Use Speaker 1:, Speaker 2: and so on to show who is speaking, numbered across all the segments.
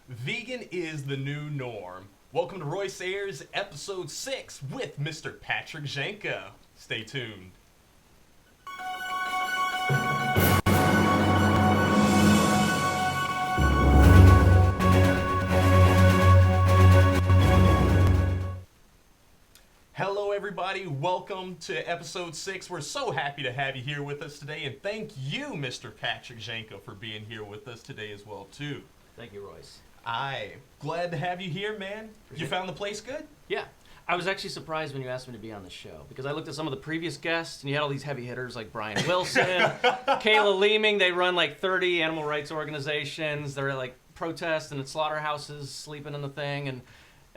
Speaker 1: Vegan is the new norm. Welcome to Royce Airs episode 6 with Mr. Patrick Janka. Stay tuned. Hello everybody, welcome to episode 6. We're so happy to have you here with us today, and thank you, Mr. Patrick Janka, for being here with us today as well, too.
Speaker 2: Thank you, Royce.
Speaker 1: I'm glad to have you here, man. You found the place good?
Speaker 2: Yeah. I was actually surprised when you asked me to be on the show because I looked at some of the previous guests and you had all these heavy hitters like Brian Wilson, Kayla Leeming. They run like 30 animal rights organizations. They're at like protests and at slaughterhouses sleeping in the thing. And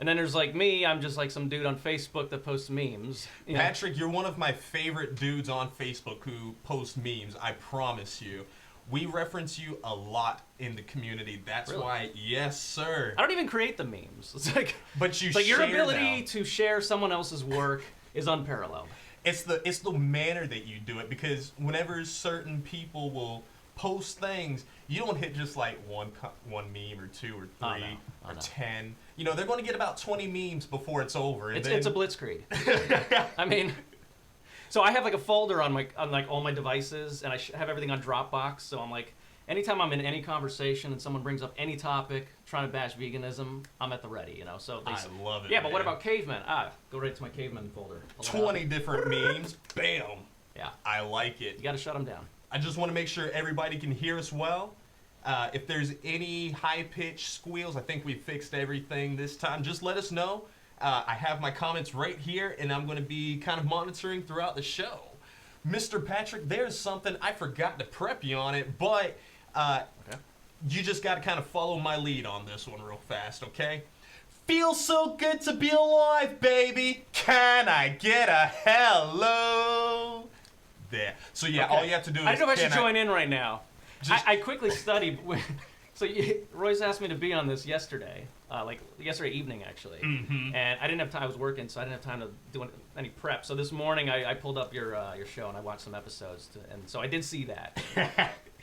Speaker 2: then there's like me. I'm just like some dude on Facebook that posts memes.
Speaker 1: Patrick, you're one of my favorite dudes on Facebook who post memes. I promise you. We reference you a lot in the community. That's
Speaker 2: Really?
Speaker 1: why, yes, sir.
Speaker 2: I don't even create the memes. It's like,
Speaker 1: But you
Speaker 2: it's like your
Speaker 1: share
Speaker 2: ability
Speaker 1: them.
Speaker 2: to share someone else's work is unparalleled.
Speaker 1: It's the manner that you do it, because whenever certain people will post things, you don't hit just like one meme or two or three or 10. You know, they're going to get about 20 memes before it's over. And
Speaker 2: It's a blitzkrieg. I mean, so I have like a folder on like all my devices, and I have everything on Dropbox. So I'm like, anytime I'm in any conversation and someone brings up any topic trying to bash veganism, I'm at the ready, you know. So
Speaker 1: I love it.
Speaker 2: Yeah, but what
Speaker 1: man.
Speaker 2: about cavemen? Go right to my cavemen folder.
Speaker 1: 20 different memes. Bam.
Speaker 2: Yeah,
Speaker 1: I like it.
Speaker 2: you got to shut them down.
Speaker 1: I just want to make sure everybody can hear us well. If there's any high-pitched squeals, I think we fixed everything this time. Just let us know. I have my comments right here, and I'm going to be kind of monitoring throughout the show. Mr. Patrick, there's something I forgot to prep you on it, but
Speaker 2: Okay.
Speaker 1: you just got to kind of follow my lead on this one real fast, okay? Feels so good to be alive, baby. Can I get a hello? There. So yeah,
Speaker 2: Okay.
Speaker 1: all you have to do is...
Speaker 2: I don't know if I should
Speaker 1: can
Speaker 2: join in right now.
Speaker 1: Just-
Speaker 2: I quickly studied. So Royce asked me to be on this yesterday, like yesterday evening actually,
Speaker 1: Mhm.
Speaker 2: and I didn't have time. I was working, so I didn't have time to do any prep. So this morning I pulled up your show and I watched some episodes, and so I did see that.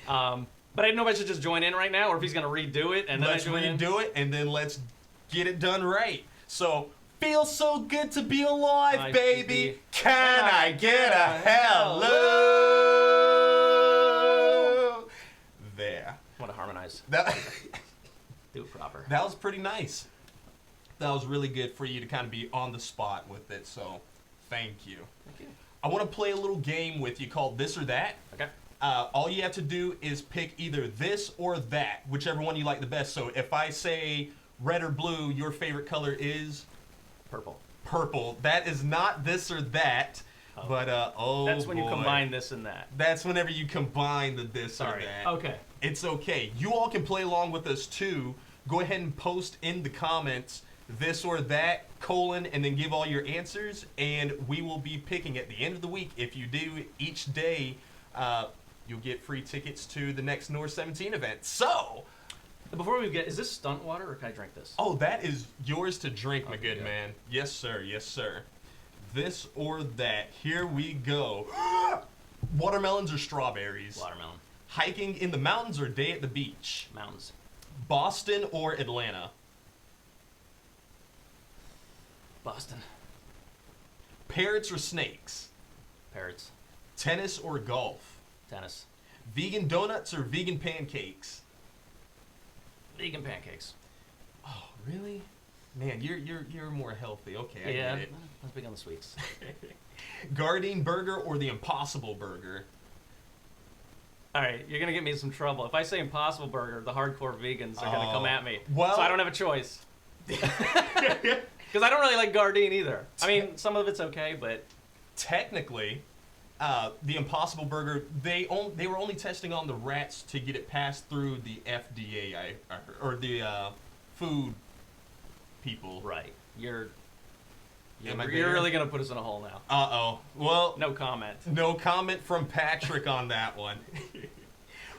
Speaker 2: But I didn't know if I should just join in right now or if he's gonna redo it and then
Speaker 1: Let's
Speaker 2: I join in.
Speaker 1: redo it, and then let's get it done right. So, feels so good to be alive,
Speaker 2: Nice to
Speaker 1: baby.
Speaker 2: be-
Speaker 1: Can I get a hello? There.
Speaker 2: I want to harmonize.
Speaker 1: That,
Speaker 2: Do it proper.
Speaker 1: that was pretty nice. That was really good for you to kind of be on the spot with it, so thank you.
Speaker 2: Thank you.
Speaker 1: I want to play a little game with you called This or That.
Speaker 2: Okay.
Speaker 1: All you have to do is pick either this or that, whichever one you like the best. So if I say red or blue, your favorite color is
Speaker 2: Purple.
Speaker 1: purple. That is not this or that,
Speaker 2: Oh.
Speaker 1: but oh
Speaker 2: That's when you
Speaker 1: boy.
Speaker 2: combine this and that.
Speaker 1: That's whenever you combine the this
Speaker 2: Sorry.
Speaker 1: or that.
Speaker 2: Okay.
Speaker 1: It's okay. You all can play along with us too. Go ahead and post in the comments this or that, and then give all your answers, and we will be picking at the end of the week. If you do each day, you'll get free tickets to the next NOOR 17 event. So,
Speaker 2: Before we get, is this stunt water or can I drink this?
Speaker 1: oh, that is yours to drink, my
Speaker 2: Okay,
Speaker 1: good
Speaker 2: good.
Speaker 1: man. Yes, sir. Yes, sir. This or that. Here we go. Watermelons or strawberries?
Speaker 2: Watermelon.
Speaker 1: Hiking in the mountains or day at the beach?
Speaker 2: Mountains.
Speaker 1: Boston or Atlanta?
Speaker 2: Boston.
Speaker 1: Parrots or snakes?
Speaker 2: Parrots.
Speaker 1: Tennis or golf?
Speaker 2: Tennis.
Speaker 1: Vegan donuts or vegan pancakes?
Speaker 2: Vegan pancakes.
Speaker 1: Oh, really? Man, you're more healthy. Okay, I
Speaker 2: Yeah,
Speaker 1: get it.
Speaker 2: I'm big on the sweets.
Speaker 1: Gardein burger or the Impossible Burger?
Speaker 2: All right, you're gonna get me in some trouble. If I say Impossible Burger, the hardcore vegans are gonna come at me.
Speaker 1: well-
Speaker 2: So I don't have a choice. Because I don't really like Gardein either. I mean, some of it's okay, but
Speaker 1: Technically, the Impossible Burger, they were only testing on the rats to get it passed through the FDA, or the food people.
Speaker 2: right, you're
Speaker 1: Am I
Speaker 2: you're
Speaker 1: there?
Speaker 2: really gonna put us in a hole now.
Speaker 1: Uh-oh. Well,
Speaker 2: No comment.
Speaker 1: no comment from Patrick on that one.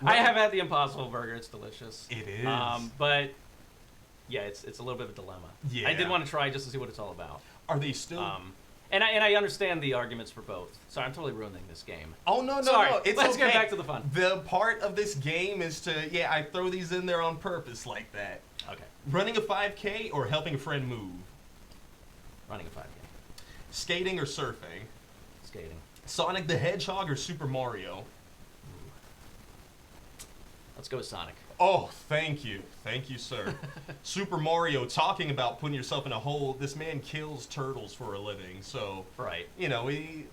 Speaker 2: I have had the Impossible Burger. It's delicious.
Speaker 1: It is.
Speaker 2: But yeah, it's a little bit of a dilemma.
Speaker 1: Yeah.
Speaker 2: I did want to try just to see what it's all about.
Speaker 1: Are they still...
Speaker 2: And I understand the arguments for both. Sorry, I'm totally ruining this game.
Speaker 1: Oh, no,
Speaker 2: Sorry,
Speaker 1: no. It's
Speaker 2: let's
Speaker 1: okay.
Speaker 2: get back to the fun.
Speaker 1: The part of this game is to, I throw these in there on purpose like that.
Speaker 2: Okay.
Speaker 1: Running a 5K or helping a friend move?
Speaker 2: Running a 5K.
Speaker 1: Skating or surfing?
Speaker 2: Skating.
Speaker 1: Sonic the Hedgehog or Super Mario?
Speaker 2: Let's go with Sonic.
Speaker 1: Oh, thank you. Thank you, sir. Super Mario, talking about putting yourself in a hole, this man kills turtles for a living, so...
Speaker 2: Right.
Speaker 1: You know, he...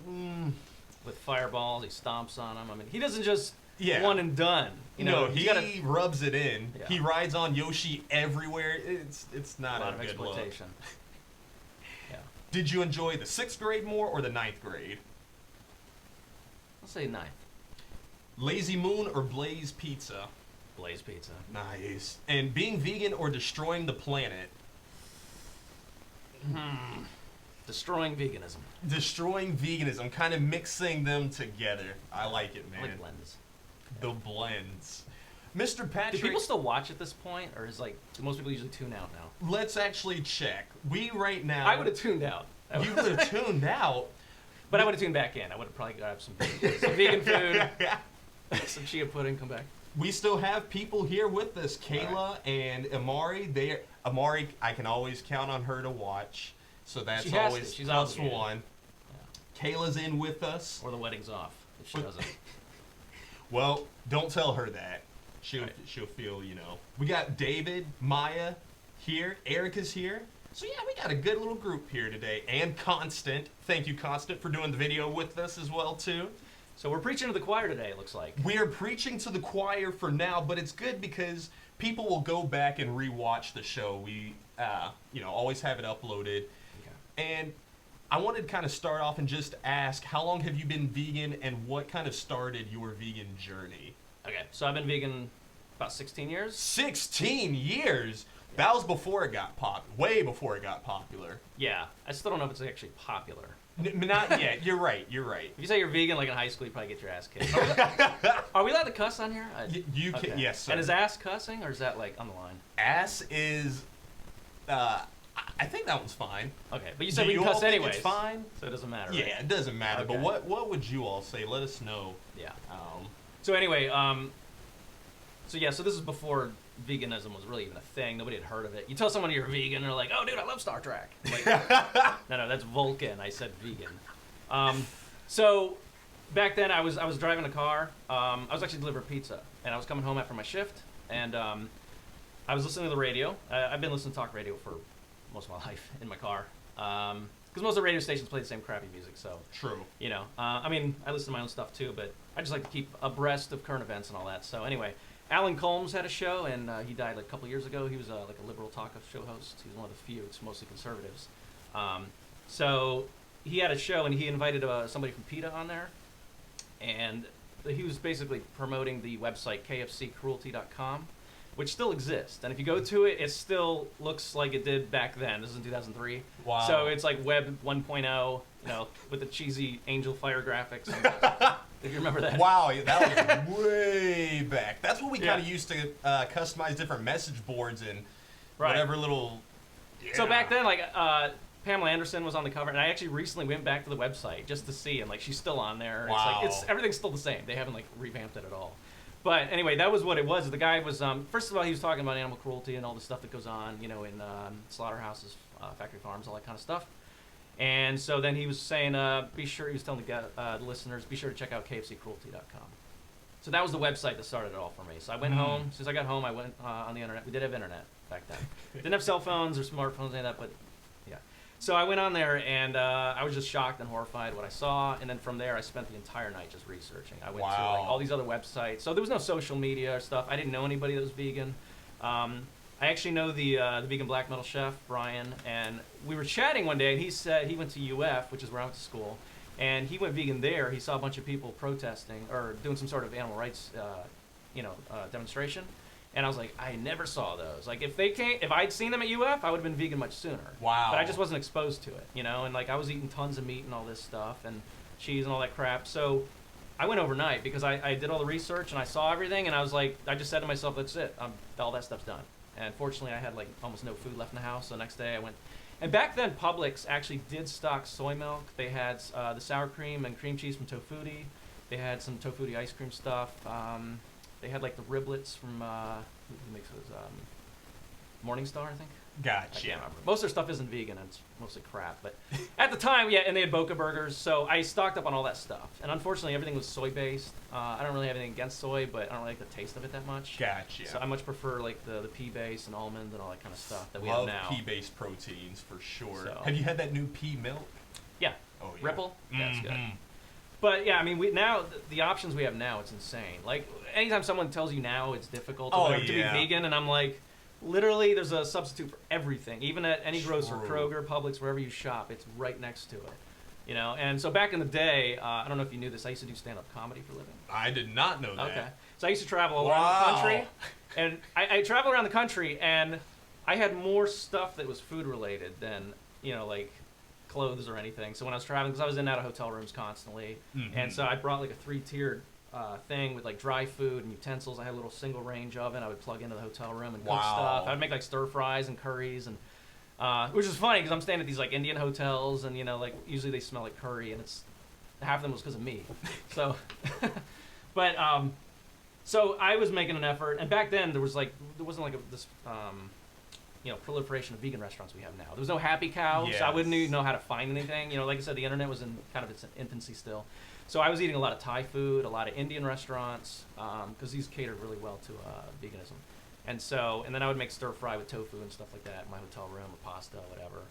Speaker 2: With fireballs, he stomps on them. I mean, he doesn't just
Speaker 1: Yeah.
Speaker 2: one and done. You know,
Speaker 1: no, he
Speaker 2: gotta,
Speaker 1: rubs it in.
Speaker 2: Yeah.
Speaker 1: He rides on Yoshi everywhere. It's
Speaker 2: a
Speaker 1: not
Speaker 2: lot
Speaker 1: a
Speaker 2: of
Speaker 1: good look.
Speaker 2: exploitation. Yeah.
Speaker 1: Did you enjoy the 6th grade more or the 9th grade?
Speaker 2: I'll say 9th.
Speaker 1: Lazy Moon or Blaze Pizza?
Speaker 2: Blaze Pizza.
Speaker 1: Nice. And being vegan or destroying the planet?
Speaker 2: Destroying veganism.
Speaker 1: Destroying veganism, kind of mixing them together. I like it,
Speaker 2: I
Speaker 1: man.
Speaker 2: like blends.
Speaker 1: The blends. Mr.
Speaker 2: Do
Speaker 1: Patrick,
Speaker 2: people still watch at this point, or is like do most people usually tune out now?
Speaker 1: let's actually check. We right now...
Speaker 2: I would have tuned out.
Speaker 1: You would have tuned out.
Speaker 2: But I would have tuned back in. I would have probably grabbed some vegan food, some chia pudding, come back.
Speaker 1: We still have people here with us, Kayla and Amari. Amari, I can always count on her to watch, so that's
Speaker 2: She has
Speaker 1: always
Speaker 2: to. She's
Speaker 1: plus
Speaker 2: obligated.
Speaker 1: one. Kayla's in with us.
Speaker 2: Or the wedding's off if she doesn't.
Speaker 1: Well, don't tell her that. She'll
Speaker 2: Right.
Speaker 1: she'll feel, you know. We got David, Maya here, Erica's here. So yeah, we got a good little group here today. And Constant. Thank you, Constant, for doing the video with us as well too.
Speaker 2: So we're preaching to the choir today, it looks like.
Speaker 1: We are preaching to the choir for now, but it's good because people will go back and rewatch the show. We, always have it uploaded.
Speaker 2: Okay.
Speaker 1: And I wanted to kind of start off and just ask, how long have you been vegan, and what kind of started your vegan journey?
Speaker 2: Okay, so I've been vegan about 16 years.
Speaker 1: 16 years? That was before it got way before it got popular.
Speaker 2: Yeah, I still don't know if it's actually popular.
Speaker 1: Not yet. You're right. You're right.
Speaker 2: If you say you're vegan, like in high schoe, you probably get your ass kicked. Are we allowed to cuss on here?
Speaker 1: You can,
Speaker 2: Okay.
Speaker 1: yes, sir.
Speaker 2: And is ass cussing, or is that like on the line?
Speaker 1: Ass is, I think that one's fine.
Speaker 2: Okay, but you said
Speaker 1: Do
Speaker 2: we
Speaker 1: you
Speaker 2: can
Speaker 1: all
Speaker 2: cuss
Speaker 1: think
Speaker 2: anyways.
Speaker 1: it's fine?
Speaker 2: So it doesn't matter.
Speaker 1: Yeah,
Speaker 2: Right?
Speaker 1: it doesn't matter.
Speaker 2: Okay.
Speaker 1: But what would you all say? Let us know.
Speaker 2: Yeah.
Speaker 1: Um,
Speaker 2: So anyway, so this is before veganism was really even a thing. Nobody had heard of it. You tell someone you're vegan, they're like, "Oh, dude, I love Star Trek." I'm like, no, that's Vulcan. I said vegan. So back then, I was driving a car. I was actually delivering pizza, and I was coming home after my shift, and I was listening to the radio. I've been listening to talk radio for most of my life in my car, because most of the radio stations play the same crappy music. So
Speaker 1: True.
Speaker 2: I listen to my own stuff too, but I just like to keep abreast of current events and all that. So anyway, Alan Colmes had a show, and he died like a couple years ago. He was like a liberal talk show host. He's one of the few. It's mostly conservatives. So he had a show, and he invited somebody from PETA on there, and he was basically promoting the website kfccruelty.com, which still exists. And if you go to it, it still looks like it did back then. This is in 2003.
Speaker 1: Wow.
Speaker 2: So it's like Web 1.0, with the cheesy angel fire graphics. If you remember that.
Speaker 1: Wow, that was way back. That's what we
Speaker 2: Yeah.
Speaker 1: kind of used to customize different message boards and
Speaker 2: Right.
Speaker 1: whatever little.
Speaker 2: So
Speaker 1: Yeah.
Speaker 2: back then, Pamela Anderson was on the cover, and I actually recently went back to the website just to see, and she's still on there.
Speaker 1: Wow.
Speaker 2: It's everything's still the same. They haven't revamped it at all. But anyway, that was what it was. The guy was first of all, he was talking about animal cruelty and all the stuff that goes on, in slaughterhouses, factory farms, all that kind of stuff. And so then he was saying, he was telling the listeners, be sure to check out kfccruelty.com. So that was the website that started it all for me. So I went home. As soon as I got home, I went on the internet. We did have internet back then. Didn't have cell phones or smartphones, any of that, but yeah. So I went on there, and I was just shocked and horrified at what I saw. And then from there, I spent the entire night just researching. I went to all these other websites. So there was no social media or stuff. I didn't know anybody that was vegan. I actually know the vegan black metal chef, Brian, and we were chatting one day, and he said he went to UF, which is where I went to school, and he went vegan there. He saw a bunch of people protesting or doing some sort of animal rights, demonstration. And I was like, I never saw those. Like, if I'd seen them at UF, I would have been vegan much sooner.
Speaker 1: Wow.
Speaker 2: But I just wasn't exposed to it, and I was eating tons of meat and all this stuff and cheese and all that crap. So I went overnight because I did all the research and I saw everything, and I was like, I just said to myself, that's it. All that stuff's done. And fortunately, I had almost no food left in the house. So the next day I went. And back then, Publix actually did stock soy milk. They had the sour cream and cream cheese from Tofuti. They had some Tofuti ice cream stuff. They had the riblets from who makes those? Morningstar, I think. I
Speaker 1: Gotcha.
Speaker 2: can't remember. Most of their stuff isn't vegan, and it's mostly crap. But at the time, yeah, and they had Boca burgers, so I stocked up on all that stuff. And unfortunately, everything was soy-based. I don't really have anything against soy, but I don't really like the taste of it that much.
Speaker 1: Gotcha.
Speaker 2: So I much prefer like the pea base and almonds and all that kind of stuff that we
Speaker 1: Love
Speaker 2: have now.
Speaker 1: pea-based proteins for sure.
Speaker 2: So-
Speaker 1: Have you had that new pea milk?
Speaker 2: Yeah.
Speaker 1: Oh, yeah.
Speaker 2: Ripple. That's good.
Speaker 1: Mhm.
Speaker 2: But yeah, I mean, we now the options we have now, it's insane. Like anytime someone tells you now it's difficult to be vegan, and I'm like, literally, there's a substitute for everything. Even at any grocer,
Speaker 1: True.
Speaker 2: Kroger, Publix, wherever you shop, it's right next to it. You know, and so back in the day, I don't know if you knew this, I used to do stand-up comedy for a living.
Speaker 1: I did not know that.
Speaker 2: Okay. So I used to travel all around the country, and I travel around the country, and I had more stuff that was food-related than, you know, like clothes or anything. So when I was traveling, because I was in and out of hotel rooms constantly, and so I brought like a 3-tiered thing with like dry food and utensils. I had a little single range oven I would plug into the hotel room and cook stuff. I'd make like stir fries and curries, and which is funny because I'm staying at these like Indian hotels, and you know, like usually they smell like curry, and it's half of them was because of me. So, but so I was making an effort, and back then there wasn't like this you know, proliferation of vegan restaurants we have now. There was no Happy Cow, so I wouldn't even know how to find anything. You know, like I said, the internet was in kind of its infancy still. So I was eating a lot of Thai food, a lot of Indian restaurants, because these catered really well to veganism. And so, and then I would make stir fry with tofu and stuff like that in my hotel room, or pasta, whatever.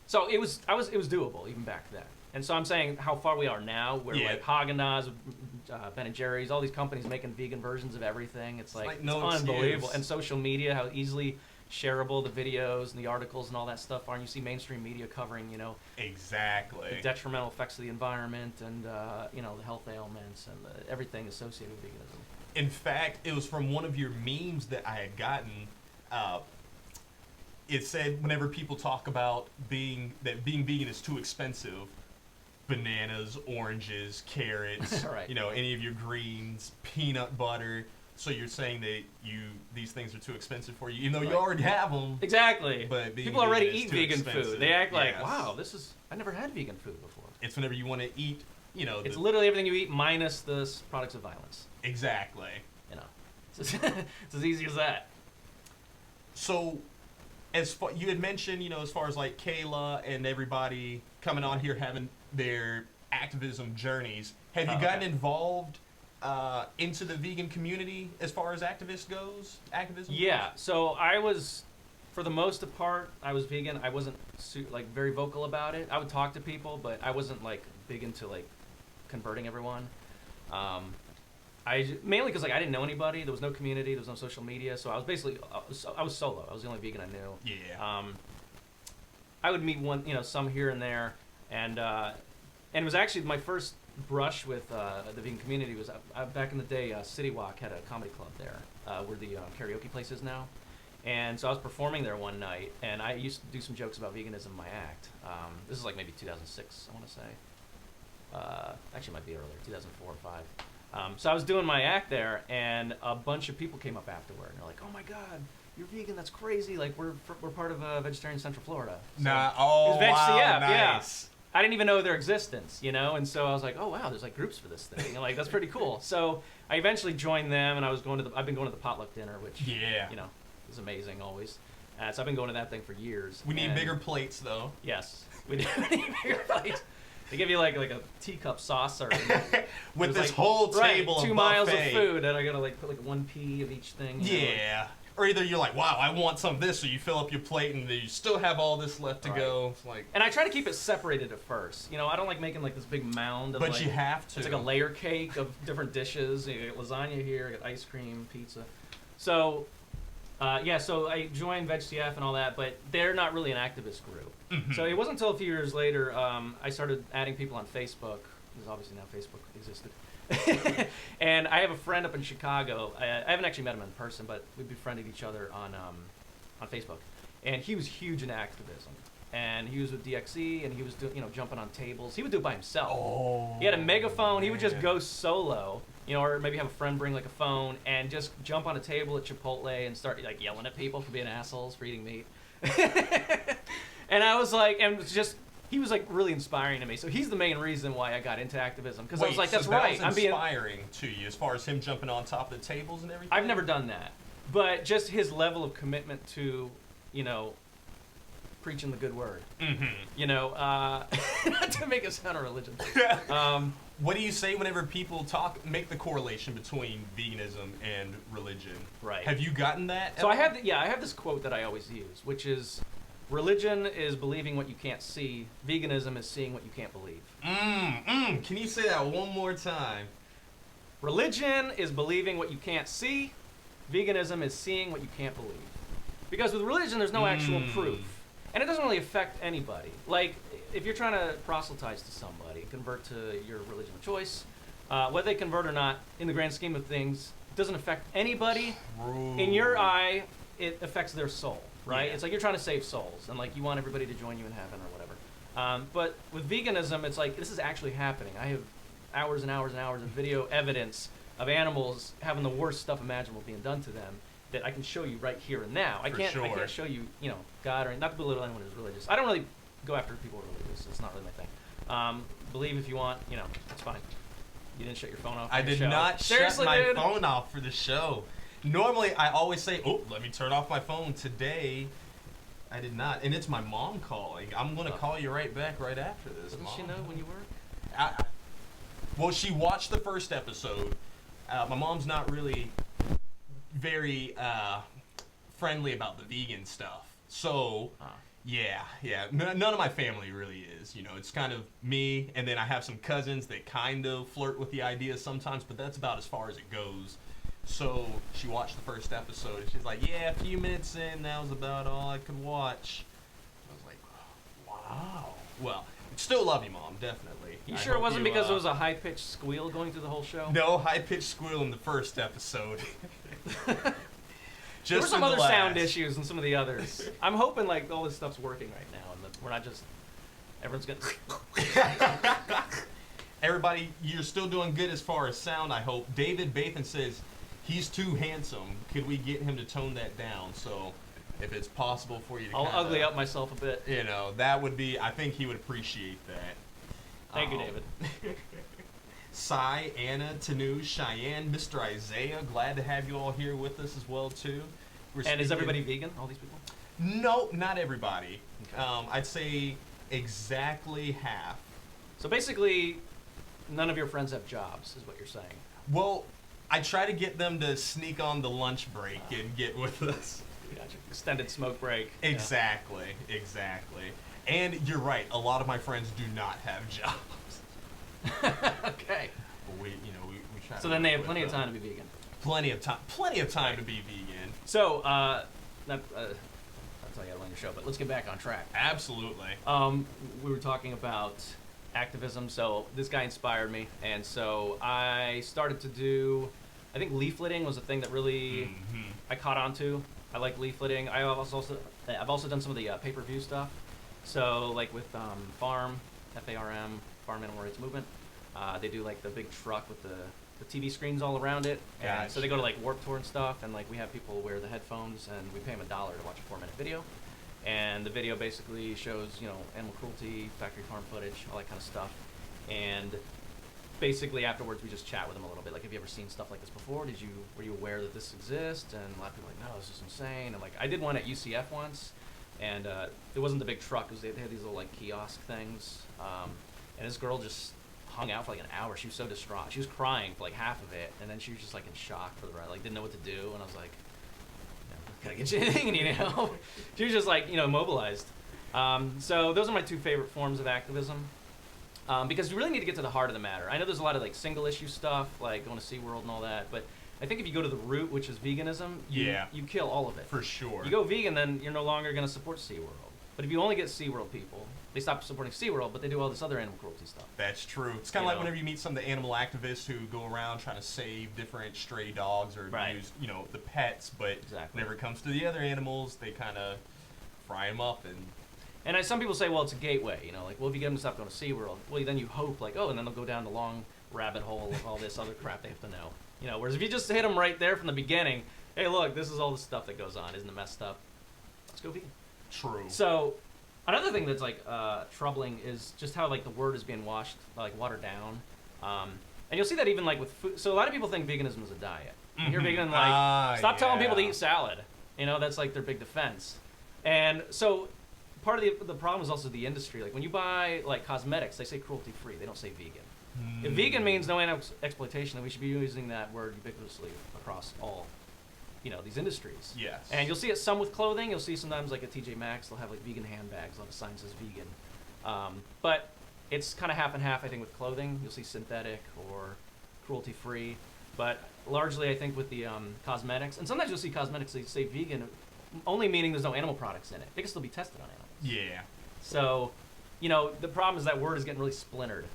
Speaker 2: So it was doable even back then. And so I'm saying how far we are now, where like Haagen-Dazs, Ben and Jerry's, all these companies making vegan versions of everything. It's like
Speaker 1: no
Speaker 2: unbelievable.
Speaker 1: excuse.
Speaker 2: And social media, how easily shareable the videos and the articles and all that stuff are. And you see mainstream media covering, you know,
Speaker 1: Exactly.
Speaker 2: the detrimental effects of the environment and you know, the health ailments and everything associated with veganism.
Speaker 1: In fact, it was from one of your memes that I had gotten. It said whenever people talk about being vegan is too expensive, bananas, oranges, carrots,
Speaker 2: Right.
Speaker 1: you know, any of your greens, peanut butter. So you're saying that these things are too expensive for you, even though you already have them.
Speaker 2: Exactly.
Speaker 1: But being
Speaker 2: people already
Speaker 1: vegan is
Speaker 2: eat
Speaker 1: too
Speaker 2: vegan
Speaker 1: expensive.
Speaker 2: food. They act like,
Speaker 1: Yes.
Speaker 2: wow, I never had vegan food before.
Speaker 1: It's whenever you want to eat, you know.
Speaker 2: It's literally everything you eat minus the products of violence.
Speaker 1: Exactly.
Speaker 2: You know, it's as easy as that.
Speaker 1: So, as far you had mentioned, you know, as far as like Kayla and everybody coming on here having their activism journeys, have you gotten involved into the vegan community as far as activism goes?
Speaker 2: Yeah. So I was, for the most part, I was vegan. I wasn't like very vocal about it. I would talk to people, but I wasn't like big into like converting everyone. Mainly because like I didn't know anybody. There was no community. There was no social media. So I was basically I was solo. I was the only vegan I knew.
Speaker 1: Yeah.
Speaker 2: I would meet some here and there, and it was actually my first brush with the vegan community was back in the day. City Walk had a comedy club there, where the karaoke place is now. And so I was performing there one night, and I used to do some jokes about veganism in my act. This is like maybe 2006, I want to say. Actually, it might be earlier, 2004 or 5. So I was doing my act there, and a bunch of people came up afterward, and they're like, "Oh my God, you're vegan? That's crazy! Like we're part of Vegetarian Central Florida." So it was Veg CF,
Speaker 1: nice.
Speaker 2: I didn't even know their existence, you know, and so I was like, "Oh wow, there's like groups for this thing." And like that's pretty cool. So I eventually joined them, and I've been going to the potluck dinner, which you know is amazing always. So I've been going to that thing for years.
Speaker 1: We need bigger plates, though.
Speaker 2: Yes, we do need bigger plates. They give you like a teacup saucer
Speaker 1: with this
Speaker 2: like,
Speaker 1: whole table of
Speaker 2: 2 miles of
Speaker 1: buffet.
Speaker 2: food, and I gotta like put like 1 pea of each thing. You know,
Speaker 1: Yeah. Or either you're like, wow, I want some of this, so you fill up your plate, and then you still have all this left to go. It's like,
Speaker 2: and I try to keep it separated at first. You know, I don't like making like this big mound. Of,
Speaker 1: but
Speaker 2: like,
Speaker 1: you have to.
Speaker 2: It's like a layer cake of different dishes. You got lasagna here, you got ice cream, pizza. So, so I joined Veg CF and all that, but they're not really an activist group. So it wasn't until a few years later I started adding people on Facebook, because obviously now Facebook existed. And I have a friend up in Chicago. I haven't actually met him in person, but we befriended each other on Facebook. And he was huge in activism. And he was with DXE, and he was jumping on tables. He would do it by himself.
Speaker 1: Oh,
Speaker 2: he had a megaphone. He would just go solo, or maybe have a friend bring like a phone and just jump on a table at Chipotle and start like yelling at people for being assholes for eating meat. And I was like, he was like really inspiring to me. So he's the main reason why I got into activism, because I was like, that's right.
Speaker 1: I'm being inspiring to you as far as him jumping on top of the tables and everything.
Speaker 2: I've never done that. but just his level of commitment to, preaching the good word.
Speaker 1: Mm-hmm.
Speaker 2: Not to make it sound a religion.
Speaker 1: What do you say whenever people make the correlation between veganism and religion?
Speaker 2: Right.
Speaker 1: Have you gotten that?
Speaker 2: So I have this quote that I always use, which is, religion is believing what you can't see. Veganism is seeing what you can't believe.
Speaker 1: Can you say that one more time?
Speaker 2: Religion is believing what you can't see. Veganism is seeing what you can't believe. Because with religion, there's no actual proof. And it doesn't really affect anybody. Like, if you're trying to proselytize to somebody, convert to your religion of choice, whether they convert or not, in the grand scheme of things, doesn't affect anybody.
Speaker 1: True.
Speaker 2: In your eye, it affects their soul, right?
Speaker 1: Yeah.
Speaker 2: It's like you're trying to save souls, and like you want everybody to join you in heaven or whatever. But with veganism, it's like, this is actually happening. I have hours and hours and hours of video evidence of animals having the worst stuff imaginable being done to them that I can show you right here and now. I can't show you, God, or not to belittle anyone who's religious. I don't really go after people who are religious. It's not really my thing. Believe if you want, it's fine. You didn't shut your phone off.
Speaker 1: I did not shut my phone off for the show. Normally, I always say, let me turn off my phone. Today, I did not. And it's my mom calling. I'm going to call you right back right after this,
Speaker 2: Doesn't
Speaker 1: Mom.
Speaker 2: she know when you work?
Speaker 1: Well, she watched the first episode. My mom's not really very friendly about the vegan stuff. So, yeah. None of my family really is. It's kind of me, and then I have some cousins that kind of flirt with the idea sometimes, but that's about as far as it goes. So, she watched the first episode, and she's like, yeah, a few minutes in, that was about all I could watch. I was like, wow. Well, still love you, Mom, definitely.
Speaker 2: You sure it wasn't because it was a high-pitched squeal going through the whole show?
Speaker 1: No high-pitched squeal in the first episode.
Speaker 2: There were some other sound issues in some of the others. I'm hoping like all this stuff's working right now, and that we're not just everyone's gonna.
Speaker 1: Everybody, you're still doing good as far as sound. I hope. David Bathan says he's too handsome. Could we get him to tone that down? So, if it's possible for you to,
Speaker 2: I'll ugly up myself a bit.
Speaker 1: That would be. I think he would appreciate that.
Speaker 2: Thank you, David.
Speaker 1: Cy, Anna, Tanu, Cheyenne, Mr. Isaiah, glad to have you all here with us as well too.
Speaker 2: And is everybody vegan? All these people?
Speaker 1: No, not everybody. Okay. I'd say exactly half.
Speaker 2: So basically, none of your friends have jobs, is what you're saying.
Speaker 1: Well, I try to get them to sneak on the lunch break and get with us.
Speaker 2: Gotcha. Extended smoke break.
Speaker 1: Exactly. And you're right. A lot of my friends do not have jobs.
Speaker 2: Okay.
Speaker 1: But we try.
Speaker 2: So then they have plenty of time to be vegan.
Speaker 1: Plenty of time to be vegan.
Speaker 2: So, I'll tell you how to run your show, but let's get back on track.
Speaker 1: Absolutely.
Speaker 2: We were talking about activism, so this guy inspired me, and so I started to do, I think leafleting was a thing that really I caught on to. I like leafleting. I've also done some of the pay-per-view stuff. So like with FARM, F-A-R-M, Farm Animal Rights Movement, they do like the big truck with the TV screens all around it. And
Speaker 1: Gotcha.
Speaker 2: so they go to like Warped Tour and stuff, and like we have people wear the headphones, and we pay them $1 to watch a 4-minute video. And the video basically shows, animal cruelty, factory farm footage, all that kind of stuff. And basically afterwards we just chat with them a little bit. Like, have you ever seen stuff like this before? Were you aware that this exists? And a lot of people are like, no, this is insane. And like, I did one at UCF once, and it wasn't the big truck, because they had these little like kiosk things. And this girl just hung out for like an hour. She was so distraught. She was crying for like half of it, and then she was just like in shock for the rest. Like, didn't know what to do. And I was like, can I get you anything? She was just like, immobilized. So those are my two favorite forms of activism, because you really need to get to the heart of the matter. I know there's a lot of like single issue stuff, like going to SeaWorld and all that, but I think if you go to the root, which is veganism, you kill all of it.
Speaker 1: For sure.
Speaker 2: You go vegan, then you're no longer going to support SeaWorld. But if you only get SeaWorld people, they stop supporting SeaWorld, but they do all this other animal cruelty stuff.
Speaker 1: That's true. It's kind of like whenever you meet some of the animal activists who go around trying to save different stray dogs or use, the pets, but whenever it comes to the other animals, they kind of fry them up.
Speaker 2: And some people say, well, it's a gateway, like, well, if you get them to stop going to SeaWorld, well, then you hope, like, and then they'll go down the long rabbit hole of all this other crap they have to know. Whereas if you just hit them right there from the beginning, hey, look, this is all the stuff that goes on. Isn't it messed up? Let's go vegan.
Speaker 1: True.
Speaker 2: So another thing that's like troubling is just how like the word is being watered down, and you'll see that even like with food. So a lot of people think veganism is a diet, When you're vegan, like, stop telling people to
Speaker 1: yeah.
Speaker 2: eat salad. You know, that's like their big defense. And so part of the problem is also the industry. Like when you buy like cosmetics, they say cruelty free. They don't say vegan. If vegan means no animal exploitation, then we should be using that word ubiquitously across all, you know, these industries.
Speaker 1: Yes.
Speaker 2: And you'll see it some with clothing. You'll see sometimes like at TJ Maxx, they'll have like vegan handbags. A lot of signs says vegan. But it's kind of half and half, I think, with clothing. You'll see synthetic or cruelty free. But largely, I think with the cosmetics, and sometimes you'll see cosmetics that say vegan, only meaning there's no animal products in it. They can still be tested on animals.
Speaker 1: Yeah.
Speaker 2: So, you know, the problem is that word is getting really splintered.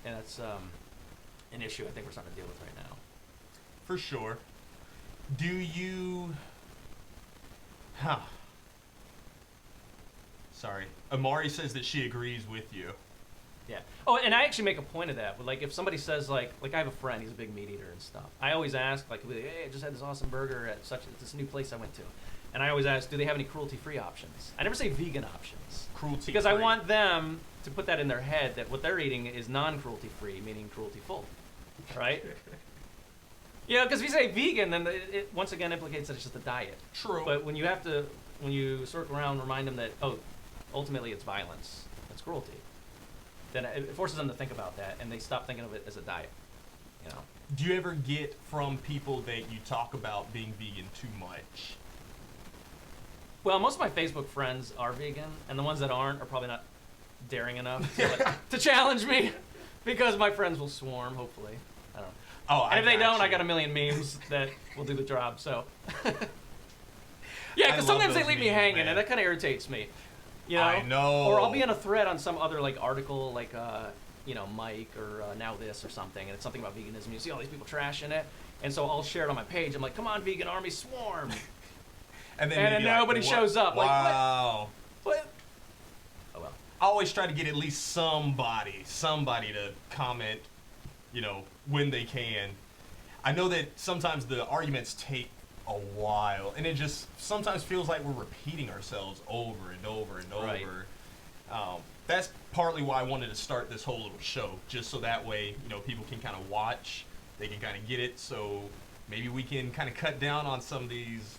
Speaker 2: And that's an issue I think we're starting to deal with right now.
Speaker 1: For sure. Do you... Sorry. Amari says that she agrees with you.
Speaker 2: Yeah. Oh, and I actually make a point of that. Like, if somebody says, like I have a friend, he's a big meat eater and stuff. I always ask, like, hey, I just had this awesome burger at this new place I went to. And I always ask, do they have any cruelty-free options? I never say vegan options.
Speaker 1: Cruelty-free.
Speaker 2: Because I want them to put that in their head that what they're eating is non-cruelty-free, meaning cruelty-full. Right? Yeah, because if you say vegan, then it once again implicates that it's just a diet.
Speaker 1: True.
Speaker 2: But when you circle around and remind them that, oh, ultimately it's violence, it's cruelty, then it forces them to think about that, and they stop thinking of it as a diet. You know.
Speaker 1: Do you ever get from people that you talk about being vegan too much?
Speaker 2: Well, most of my Facebook friends are vegan, and the ones that aren't are probably not daring enough to challenge me, because my friends will swarm, hopefully. I don't know.
Speaker 1: Oh,
Speaker 2: and if they don't,
Speaker 1: you.
Speaker 2: I got a million memes that will do the job, so. Yeah, because sometimes they leave me hanging,
Speaker 1: man.
Speaker 2: and that kind of irritates me. You know?
Speaker 1: I know.
Speaker 2: Or I'll be in a thread on some other like article, like you know, Mike or Now This or something, and it's something about veganism. You see all these people trashing it, and so I'll share it on my page. I'm like, come on, vegan army, swarm.
Speaker 1: And
Speaker 2: then nobody shows up.
Speaker 1: Wow.
Speaker 2: Like, what? Oh well.
Speaker 1: I always try to get at least somebody to comment, you know, when they can. I know that sometimes the arguments take a while, and it just sometimes feels like we're repeating ourselves over and over and over.
Speaker 2: Right.
Speaker 1: That's partly why I wanted to start this whole little show, just so that way, you know, people can kind of watch, they can kind of get it, so maybe we can kind of cut down on some of these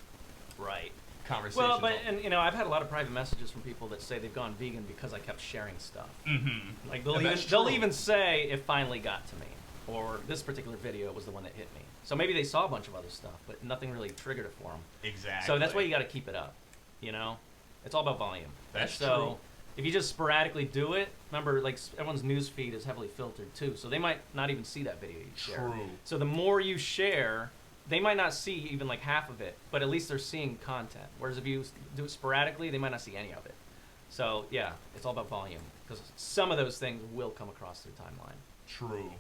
Speaker 2: Right.
Speaker 1: conversations.
Speaker 2: Well, but and you know, I've had a lot of private messages from people that say they've gone vegan because I kept sharing stuff.
Speaker 1: Mm-hmm.
Speaker 2: Like they'll even say it finally got to me, or this particular video was the one that hit me. So maybe they saw a bunch of other stuff, but nothing really triggered it for them.
Speaker 1: Exactly.
Speaker 2: So that's why you got to keep it up. You know, it's all about volume.
Speaker 1: That's
Speaker 2: so
Speaker 1: true.
Speaker 2: if you just sporadically do it, remember, like everyone's news feed is heavily filtered too, so they might not even see that video you share.
Speaker 1: True.
Speaker 2: So the more you share, they might not see even like half of it, but at least they're seeing content. Whereas if you do it sporadically, they might not see any of it. So yeah, it's all about volume, because some of those things will come across their timeline.
Speaker 1: True.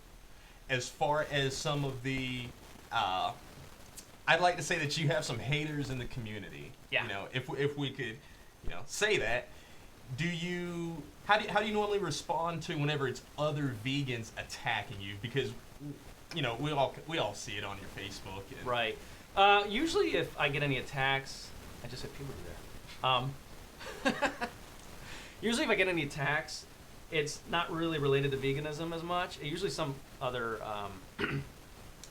Speaker 1: As far as some of the, I'd like to say that you have some haters in the community.
Speaker 2: Yeah.
Speaker 1: You know, if we could, you know, say that. How do you normally respond to whenever it's other vegans attacking you? Because, you know, we all see it on your Facebook. And
Speaker 2: Right. Usually, if I get any attacks, I just hit puberty there. Usually, if I get any attacks, it's not really related to veganism as much. It's usually some other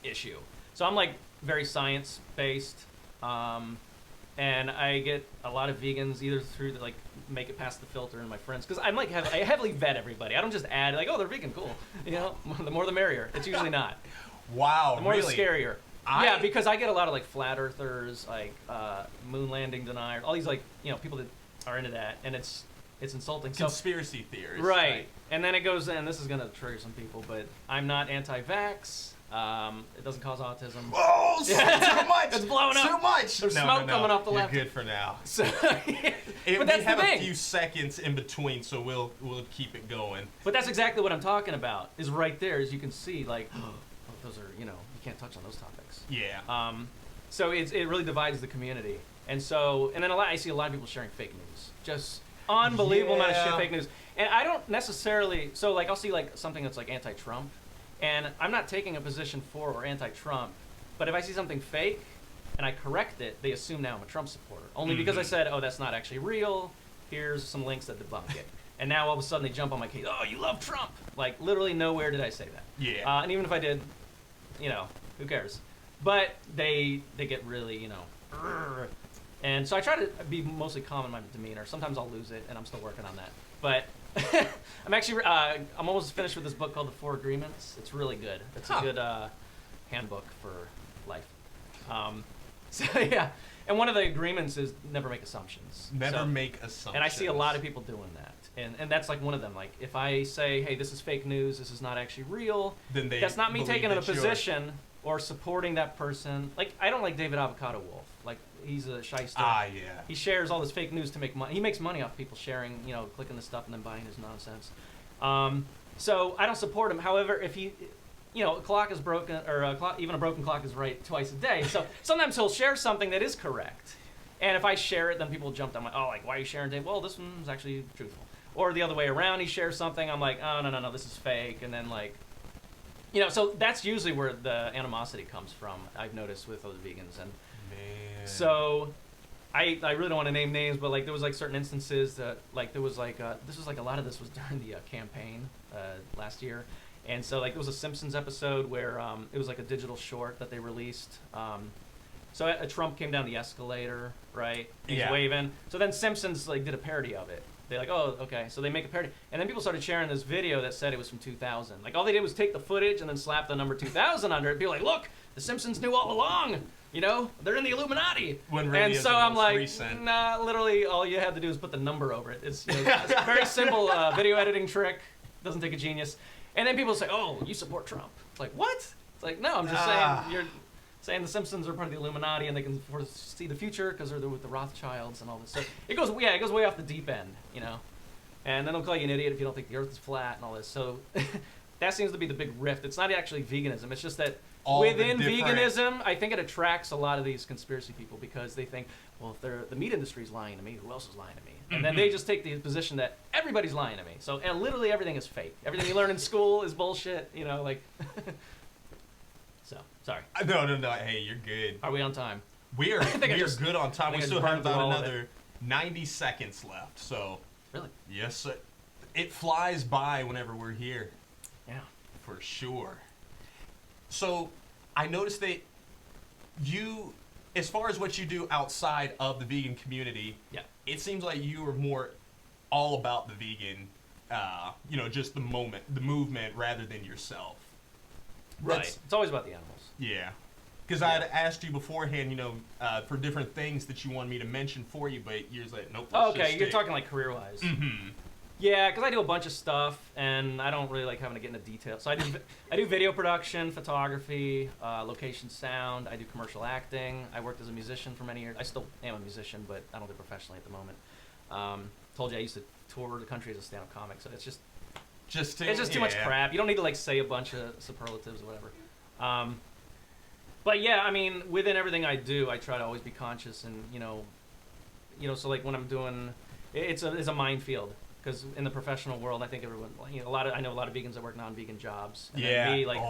Speaker 2: issue. So I'm like very science based, and I get a lot of vegans either through like make it past the filter and my friends, because I'm like I heavily vet everybody. I don't just add like, oh, they're vegan, cool. You know, the more the merrier. It's usually not.
Speaker 1: Wow.
Speaker 2: The more
Speaker 1: really?
Speaker 2: the scarier. Yeah, because I get a lot of like flat earthers, like moon landing deniers, all these like, you know, people that are into that, and it's insulting.
Speaker 1: Conspiracy theories.
Speaker 2: Right. And then it goes in, this is going to trigger some people, but I'm not anti-vax. It doesn't cause autism.
Speaker 1: Oh, too much.
Speaker 2: It's blowing up.
Speaker 1: Too much.
Speaker 2: There's smoke coming off the
Speaker 1: You're
Speaker 2: left.
Speaker 1: good for now.
Speaker 2: So,
Speaker 1: But
Speaker 2: that's
Speaker 1: we have
Speaker 2: the thing.
Speaker 1: a few seconds in between, so we'll keep it going.
Speaker 2: But that's exactly what I'm talking about, is right there, as you can see, like, oh, those are, you know, you can't touch on those topics.
Speaker 1: Yeah.
Speaker 2: So it really divides the community. And then I see a lot of people sharing fake news. Just unbelievable amount of shit, fake news. And I don't necessarily, so like I'll see like something that's like anti-Trump, and I'm not taking a position for or anti-Trump, but if I see something fake and I correct it, they assume now I'm a Trump supporter. Only because I said, oh, that's not actually real, here's some links that debunk it. And now all of a sudden they jump on my case, oh, you love Trump. Like literally nowhere did I say that.
Speaker 1: Yeah.
Speaker 2: And even if I did, you know, who cares? but they get really, you know, and so I try to be mostly calm in my demeanor. Sometimes I'll lose it, and I'm still working on that. But I'm almost finished with this book called The Four Agreements. It's really good. It's a good handbook for life. So yeah, and one of the agreements is never make assumptions.
Speaker 1: Never make assumptions.
Speaker 2: And I see a lot of people doing that. And that's like one of them. Like if I say, hey, this is fake news, this is not actually real,
Speaker 1: then
Speaker 2: that's not me taking a position or supporting that person. Like I don't like David Avocado Wolf. Like he's a shyster.
Speaker 1: Yeah.
Speaker 2: He shares all this fake news to make money. He makes money off people sharing, you know, clicking the stuff and then buying his nonsense. So I don't support him. However, if he, you know, a clock is broken, or even a broken clock is right twice a day. So sometimes he'll share something that is correct. And if I share it, then people jump on my, oh, like, why are you sharing Dave? Well, this one's actually truthful. Or the other way around, he shares something, I'm like, oh, no, this is fake. And then, like, you know, so that's usually where the animosity comes from, I've noticed with those vegans. And
Speaker 1: Man.
Speaker 2: so I really don't want to name names, but, like, there was, like, certain instances that, like, there was, like, this was, like, a lot of this was during the campaign last year. And so, like, there was a Simpsons episode where it was, like, a digital short that they released. So a Trump came down the escalator, right? He's waving. So then Simpsons, like, did a parody of it. They're like, oh, okay. So they make a parody. And then people started sharing this video that said it was from 2000. Like, all they did was take the footage and then slap the number 2000 under it. Be like, look, the Simpsons knew all along. You know, they're in the Illuminati.
Speaker 1: When really
Speaker 2: and so I'm like,
Speaker 1: recent.
Speaker 2: nah, literally all you had to do is put the number over it. It's, you know, it's a very simple video editing trick. Doesn't take a genius. And then people say, oh, you support Trump. It's like, what? It's like, no, I'm just saying you're saying the Simpsons are part of the Illuminati and they can see the future because they're with the Rothschilds and all this. So it goes way off the deep end, you know. And then they'll call you an idiot if you don't think the Earth is flat and all this. So that seems to be the big rift. It's not actually veganism. It's just that within veganism, I think it attracts a lot of these conspiracy people because they think, well, if the meat industry's lying to me, who else is lying to me? And then they just take the position that everybody's lying to me. So and literally everything is fake. Everything you learn in school is bullshit. You know, like. So sorry.
Speaker 1: No. Hey, you're good.
Speaker 2: Are we on time?
Speaker 1: We are good on time. We still have about another 90 seconds left. So.
Speaker 2: Really?
Speaker 1: Yes, sir. It flies by whenever we're here.
Speaker 2: Yeah.
Speaker 1: For sure. So, I noticed that you, as far as what you do outside of the vegan community, it seems like you are more all about the vegan, you know, just the movement rather than yourself.
Speaker 2: Right. It's always about the animals.
Speaker 1: Yeah. Because I had asked you beforehand, you know, for different things that you wanted me to mention for you, but you're like, nope.
Speaker 2: Oh, okay, you're talking like career-wise.
Speaker 1: Mm-hmm.
Speaker 2: Yeah, because I do a bunch of stuff, and I don't really like having to get into detail. So I do video production, photography, location sound. I do commercial acting. I worked as a musician for many years. I still am a musician, but I don't do it professionally at the moment. Told you I used to tour the country as a stand-up comic, so it's just too much crap. You don't need to like say a bunch of superlatives or whatever. But yeah, I mean, within everything I do, I try to always be conscious, and you know, so like when I'm doing, it's a minefield. Because in the professional world, I think everyone, you know, I know a lot of vegans that work non-vegan jobs. And then me, like,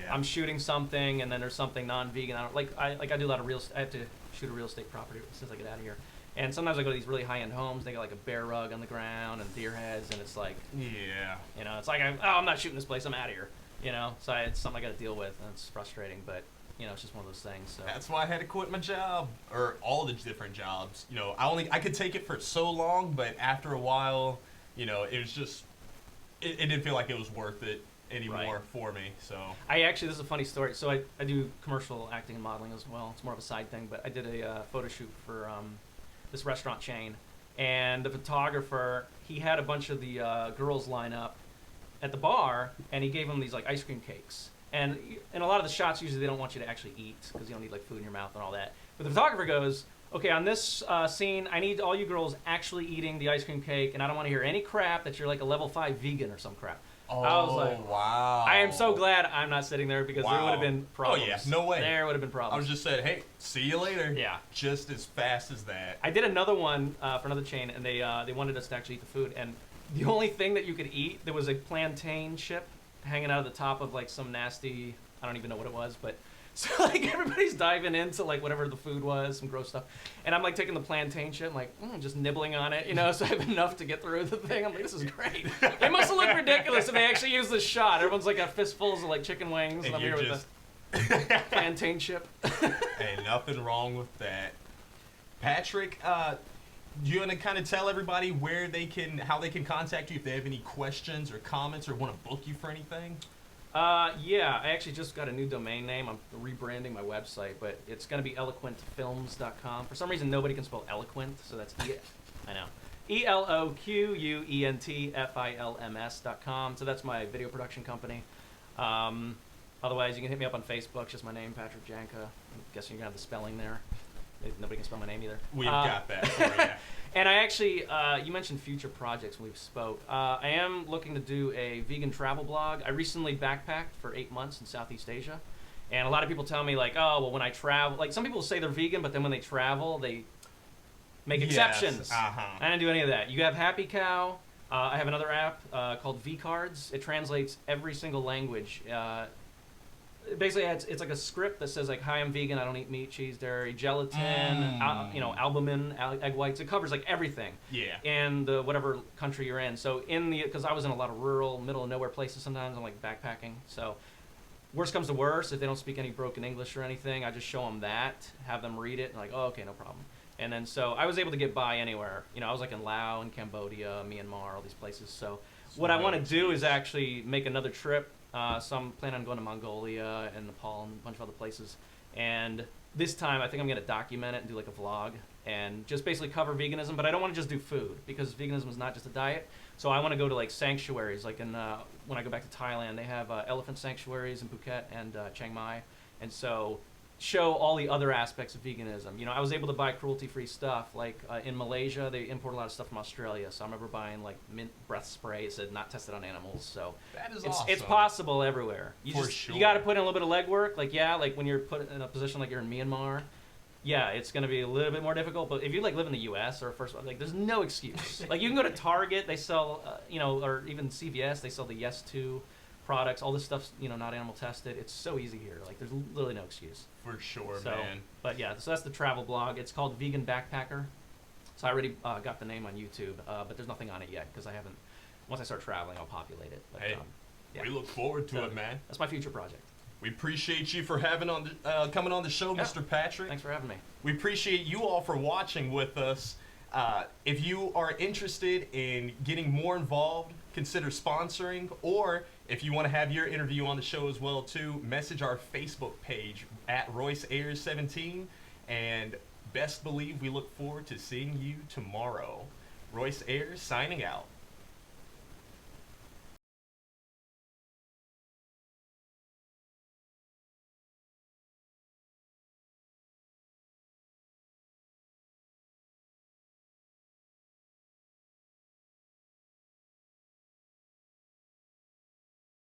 Speaker 2: I'm shooting something, and then there's something non-vegan. I do a lot of real. I have to shoot a real estate property since I get out of here. And sometimes I go to these really high-end homes. They got like a bear rug on the ground and deer heads, and it's like, you know, it's like I'm not shooting this place. I'm out of here. You know, so it's something I got to deal with, and it's frustrating, but. You know, it's just one of those things. So.
Speaker 1: That's why I had to quit my job, or all the different jobs. You know, I could take it for so long, but after a while, you know, it was just, it didn't feel like it was worth it anymore for me. So
Speaker 2: this is a funny story. So I do commercial acting and modeling as well. It's more of a side thing, but I did a photo shoot for this restaurant chain, and the photographer, he had a bunch of the girls line up at the bar, and he gave them these like ice cream cakes. And in a lot of the shots, usually they don't want you to actually eat because you don't need like food in your mouth and all that. But the photographer goes, okay, on this scene, I need all you girls actually eating the ice cream cake, and I don't want to hear any crap that you're like a level 5 vegan or some crap.
Speaker 1: Oh,
Speaker 2: I was like,
Speaker 1: wow.
Speaker 2: I am so glad I'm not sitting there because there would have been problems.
Speaker 1: Oh, yeah, no way.
Speaker 2: There would have been problems.
Speaker 1: I was just saying, hey, see you later.
Speaker 2: Yeah.
Speaker 1: Just as fast as that.
Speaker 2: I did another one for another chain, and they wanted us to actually eat the food, and the only thing that you could eat, there was a plantain chip hanging out of the top of like some nasty... I don't even know what it was, but so like everybody's diving into like whatever the food was, some gross stuff, and I'm like taking the plantain shit, and like just nibbling on it, you know, so I have enough to get through the thing. I'm like, this is great. It must have looked ridiculous if they actually used this shot. Everyone's like got fistfuls of like chicken wings, and I'm here with Plantain chip.
Speaker 1: Hey, nothing wrong with that. Patrick, do you want to kind of tell everybody how they can contact you if they have any questions or comments or want to book you for anything?
Speaker 2: Yeah, I actually just got a new domain name. I'm rebranding my website, but it's going to be eloquentfilms.com. For some reason, nobody can spell eloquent, so that's I know. ELOQUENTFILMS.com. So that's my video production company. Otherwise, you can hit me up on Facebook. Just my name, Patrick Janka. I'm guessing you're going to have the spelling there. Nobody can spell my name either.
Speaker 1: We've got that for you.
Speaker 2: And I actually, you mentioned future projects when we spoke. I am looking to do a vegan travel blog. I recently backpacked for 8 months in Southeast Asia. And a lot of people tell me, like, oh, well, when I travel, like, some people say they're vegan, but then when they travel, they make exceptions. I didn't do any of that. You have Happy Cow. I have another app called V-Cards. It translates every single language. Basically, it's like a script that says, like, hi, I'm vegan, I don't eat meat, cheese, dairy, gelatin, albumin, egg whites. It covers, like, everything.
Speaker 1: Yeah.
Speaker 2: In whatever country you're in. So because I was in a lot of rural, middle of nowhere places sometimes, I'm, like, backpacking. So worst comes to worst, if they don't speak any broken English or anything, I just show them that, have them read it, and like, oh, okay, no problem. And then so I was able to get by anywhere. You know, I was, like, in Laos and Cambodia, Myanmar, all these places. So what I want to do is actually make another trip. So I'm planning on going to Mongolia and Nepal and a bunch of other places. And this time, I think I'm going to document it and do like a vlog and just basically cover veganism. But I don't want to just do food because veganism is not just a diet. So I want to go to like sanctuaries. Like when I go back to Thailand, they have elephant sanctuaries in Phuket and Chiang Mai. And so show all the other aspects of veganism. You know, I was able to buy cruelty-free stuff. Like in Malaysia, they import a lot of stuff from Australia. So I remember buying like mint breath spray. It said not tested on animals. So
Speaker 1: that is
Speaker 2: awesome. It's possible everywhere.
Speaker 1: For sure.
Speaker 2: You got to put in a little bit of legwork. Like like when you're put in a position like you're in Myanmar, yeah, it's going to be a little bit more difficult. But if you like live in the U.S. or first, like there's no excuse. Like you can go to Target, they sell, or even CVS, they sell the Yes To products. All this stuff's not animal tested. It's so easy here. Like there's literally no excuse.
Speaker 1: For sure, man.
Speaker 2: But yeah, so that's the travel blog. It's called Vegan Backpacker. So I already got the name on YouTube, but there's nothing on it yet because I haven't. Once I start traveling, I'll populate it. But,
Speaker 1: hey,
Speaker 2: yeah.
Speaker 1: we look forward to it, man.
Speaker 2: That's my future project.
Speaker 1: We appreciate you for coming on the show,
Speaker 2: yeah.
Speaker 1: Mr. Patrick.
Speaker 2: Thanks for having me.
Speaker 1: We appreciate you all for watching with us. If you are interested in getting more involved, consider sponsoring, or if you want to have your interview on the show as well too, message our Facebook page at Royce Ayers 17, and best believe we look forward to seeing you tomorrow. Royce Ayers signing out.